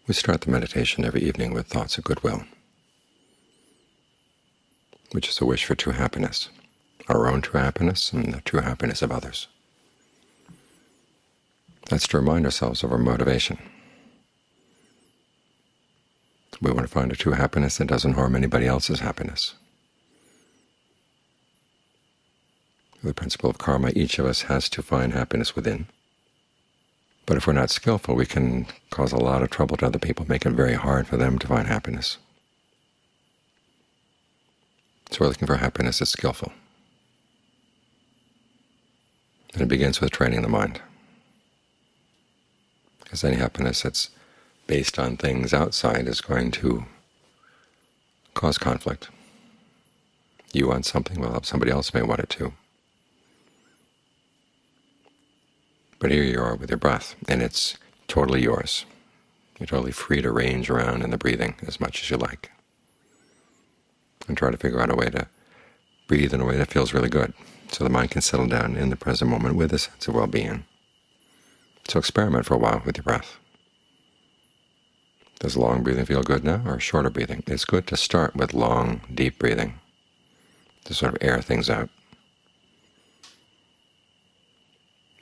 We start the meditation every evening with thoughts of goodwill, which is a wish for true happiness, our own true happiness and the true happiness of others. That's to remind ourselves of our motivation. We want to find a true happiness that doesn't harm anybody else's happiness. The principle of karma, each of us has to find happiness within. But if we're not skillful, we can cause a lot of trouble to other people, make it very hard for them to find happiness. So we're looking for happiness that's skillful. And it begins with training the mind. Because any happiness that's based on things outside is going to cause conflict. You want something, well, somebody else may want it too. But here you are with your breath, and it's totally yours. You're totally free to range around in the breathing as much as you like, and try to figure out a way to breathe in a way that feels really good, so the mind can settle down in the present moment with a sense of well-being. So experiment for a while with your breath. Does long breathing feel good now, or shorter breathing? It's good to start with long, deep breathing, to sort of air things out.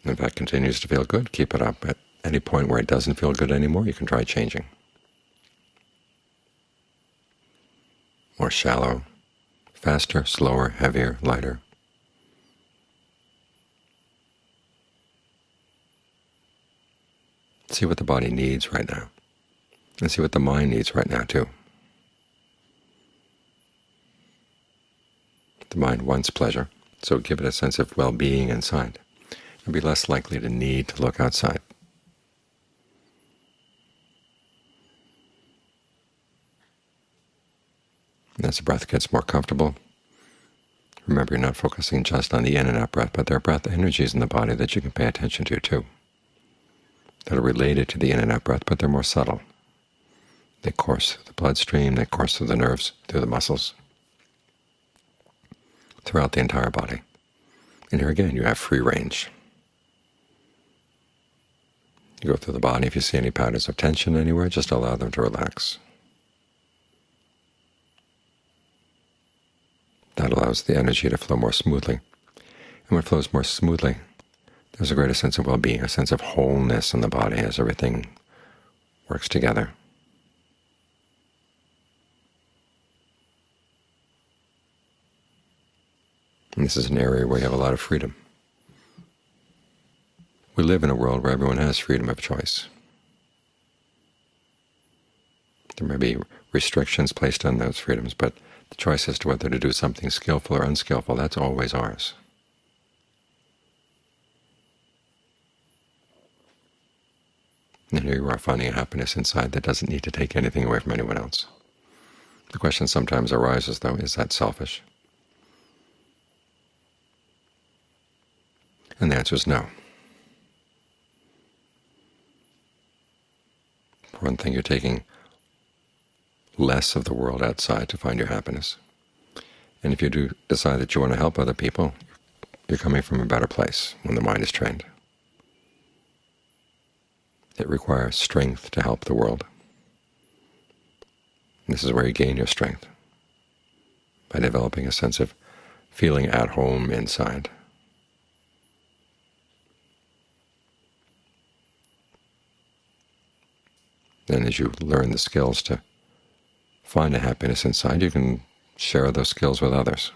And if that continues to feel good, keep it up. At any point where it doesn't feel good anymore, you can try changing. More shallow, faster, slower, heavier, lighter. See what the body needs right now, and see what the mind needs right now too. The mind wants pleasure, so give it a sense of well-being inside, and be less likely to need to look outside. And as the breath gets more comfortable, remember you're not focusing just on the in and out breath, but there are breath energies in the body that you can pay attention to too, that are related to the in and out breath, but they're more subtle. They course through the bloodstream, they course through the nerves, through the muscles, throughout the entire body. And here again you have free range. You go through the body. If you see any patterns of tension anywhere, just allow them to relax. That allows the energy to flow more smoothly. And when it flows more smoothly, there's a greater sense of well-being, a sense of wholeness in the body as everything works together. And this is an area where you have a lot of freedom. We live in a world where everyone has freedom of choice. There may be restrictions placed on those freedoms, but the choice as to whether to do something skillful or unskillful, that's always ours. And here you are finding a happiness inside that doesn't need to take anything away from anyone else. The question sometimes arises, though, is that selfish? And the answer is no. For one thing, you're taking less of the world outside to find your happiness. And if you do decide that you want to help other people, you're coming from a better place when the mind is trained. It requires strength to help the world. This is where you gain your strength, by developing a sense of feeling at home inside. Then as you learn the skills to find a happiness inside, you can share those skills with others.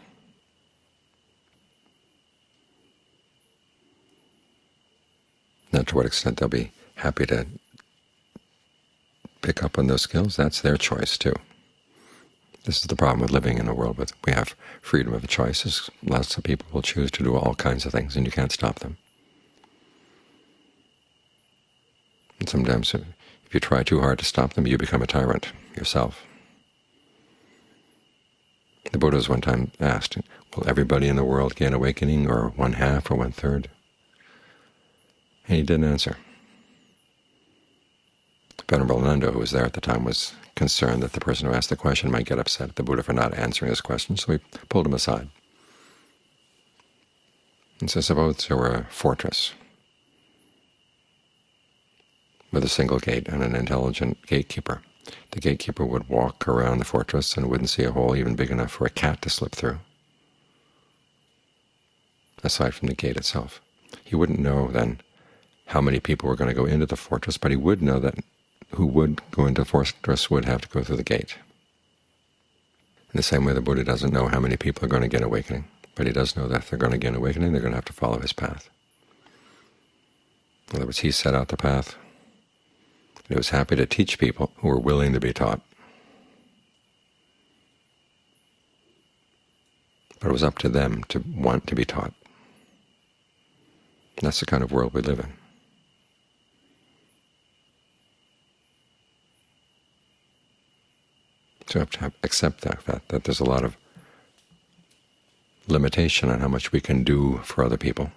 Now, to what extent they'll be happy to pick up on those skills, that's their choice too. This is the problem with living in a world where we have freedom of choice. Lots of people will choose to do all kinds of things, and you can't stop them. And sometimes if you try too hard to stop them, you become a tyrant yourself. The Buddha was one time asked, will everybody in the world gain awakening, or one-half or one-third? And he didn't answer. Venerable Nanda, who was there at the time, was concerned that the person who asked the question might get upset at the Buddha for not answering his question, so he pulled him aside. And so suppose there were a fortress with a single gate and an intelligent gatekeeper. The gatekeeper would walk around the fortress and wouldn't see a hole even big enough for a cat to slip through, aside from the gate itself. He wouldn't know then how many people were going to go into the fortress, but he would know that who would go into the fortress would have to go through the gate. In the same way, the Buddha doesn't know how many people are going to get awakening, but he does know that if they're going to get awakening, they're going to have to follow his path. In other words, he set out the path, and he was happy to teach people who were willing to be taught. But it was up to them to want to be taught. And that's the kind of world we live in. So we have to accept that fact, that there's a lot of limitation on how much we can do for other people.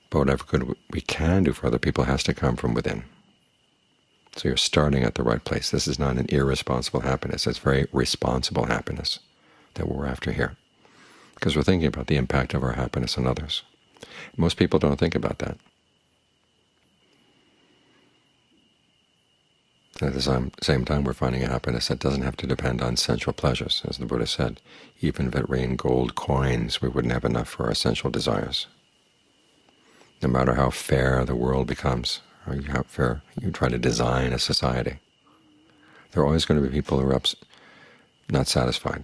But whatever good we can do for other people has to come from within. So you're starting at the right place. This is not an irresponsible happiness. It's very responsible happiness that we're after here, because we're thinking about the impact of our happiness on others. Most people don't think about that. At the same time, we're finding a happiness that doesn't have to depend on sensual pleasures. As the Buddha said, even if it rained gold coins, we wouldn't have enough for our sensual desires. No matter how fair the world becomes, or how fair you try to design a society, there are always going to be people who are not satisfied.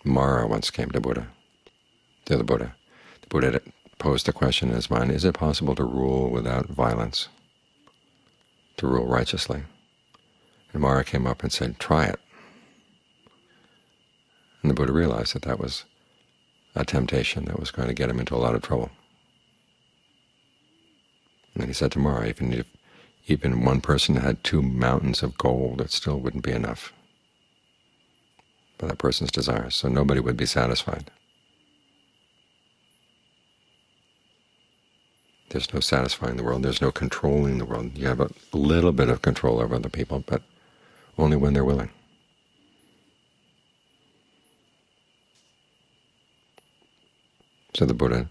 Mara once came to the Buddha. The Buddha posed the question in his mind, is it possible to rule without violence, to rule righteously? And Mara came up and said, try it. And the Buddha realized that that was a temptation that was going to get him into a lot of trouble. And then he said to Mara, even if one person had 2 mountains of gold, it still wouldn't be enough for that person's desires. So nobody would be satisfied. There's no satisfying the world. There's no controlling the world. You have a little bit of control over other people, but only when they're willing. So the Buddha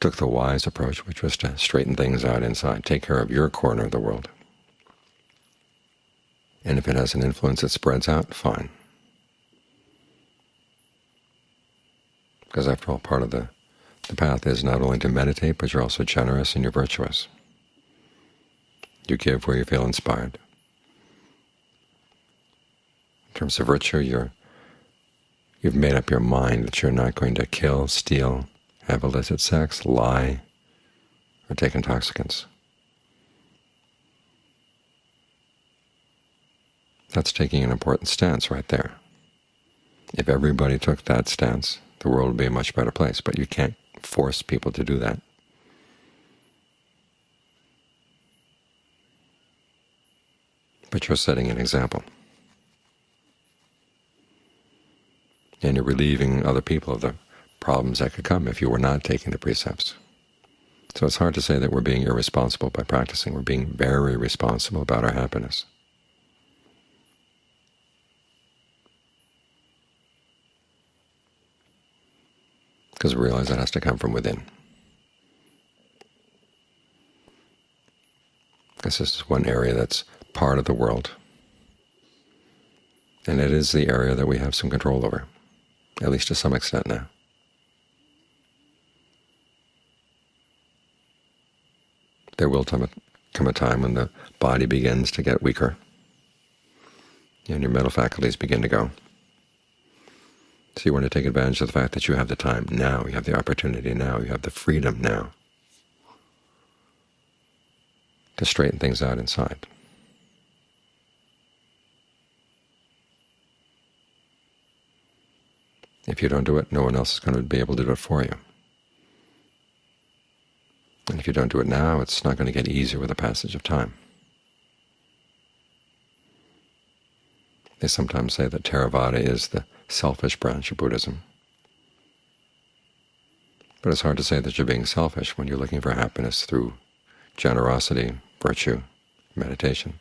took the wise approach, which was to straighten things out inside. Take care of your corner of the world. And if it has an influence that spreads out, fine. Because after all, part of the path is not only to meditate, but you're also generous and you're virtuous. You give where you feel inspired. In terms of virtue, you've made up your mind that you're not going to kill, steal, have illicit sex, lie, or take intoxicants. That's taking an important stance right there. If everybody took that stance, the world would be a much better place, but you can't force people to do that. But you're setting an example. And you're relieving other people of the problems that could come if you were not taking the precepts. So it's hard to say that we're being irresponsible by practicing. We're being very responsible about our happiness. Because we realize that has to come from within. Because this is one area that's part of the world, and it is the area that we have some control over, at least to some extent now. There will come a time when the body begins to get weaker and your mental faculties begin to go. So you want to take advantage of the fact that you have the time now, you have the opportunity now, you have the freedom now to straighten things out inside. If you don't do it, no one else is going to be able to do it for you. And if you don't do it now, it's not going to get easier with the passage of time. They sometimes say that Theravada is the selfish branch of Buddhism. But it's hard to say that you're being selfish when you're looking for happiness through generosity, virtue, meditation.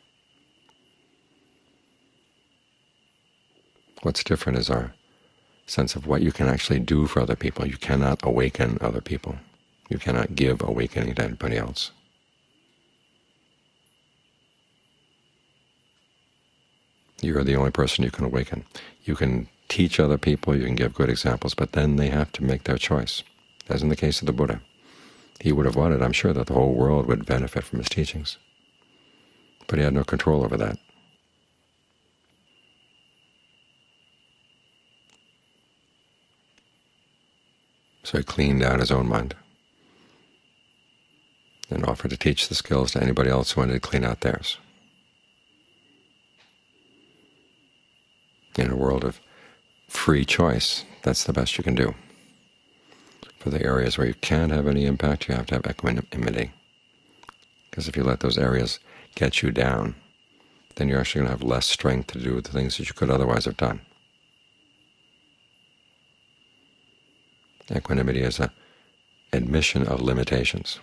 What's different is our sense of what you can actually do for other people. You cannot awaken other people. You cannot give awakening to anybody else. You're the only person you can awaken. You can teach other people, you can give good examples, but then they have to make their choice. As in the case of the Buddha. He would have wanted, I'm sure, that the whole world would benefit from his teachings. But he had no control over that. So he cleaned out his own mind and offered to teach the skills to anybody else who wanted to clean out theirs. In a world of free choice, that's the best you can do. For the areas where you can't have any impact, you have to have equanimity. Because if you let those areas get you down, then you're actually going to have less strength to do the things that you could otherwise have done. Equanimity is an admission of limitations.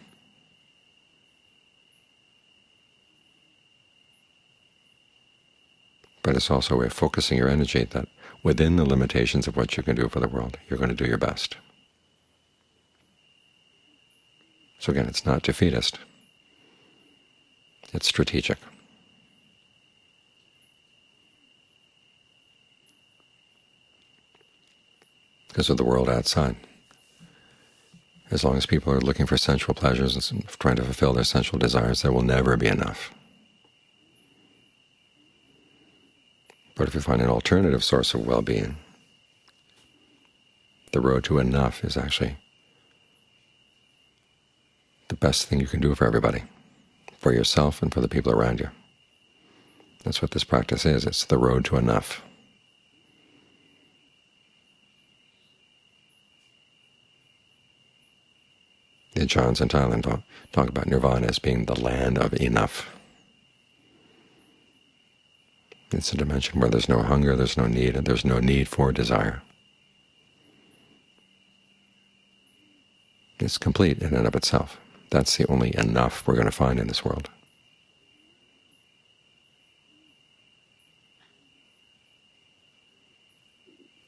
But it's also a way of focusing your energy that within the limitations of what you can do for the world, you're going to do your best. So again, it's not defeatist. It's strategic. Because of the world outside. As long as people are looking for sensual pleasures and trying to fulfill their sensual desires, there will never be enough. But if you find an alternative source of well-being, the road to enough is actually the best thing you can do for everybody, for yourself and for the people around you. That's what this practice is. It's the road to enough. The Ajahns in Thailand talk about nirvana as being the land of enough. It's a dimension where there's no hunger, there's no need, and there's no need for desire. It's complete in and of itself. That's the only enough we're going to find in this world.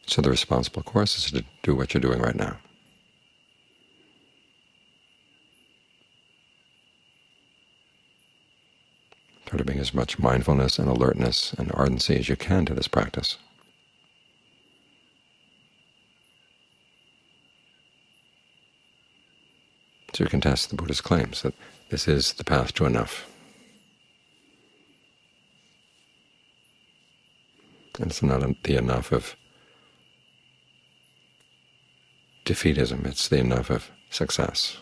So the responsible course is to do what you're doing right now. Try to bring as much mindfulness and alertness and ardency as you can to this practice. So you can test the Buddha's claims that this is the path to enough. And it's not the enough of defeatism, it's the enough of success.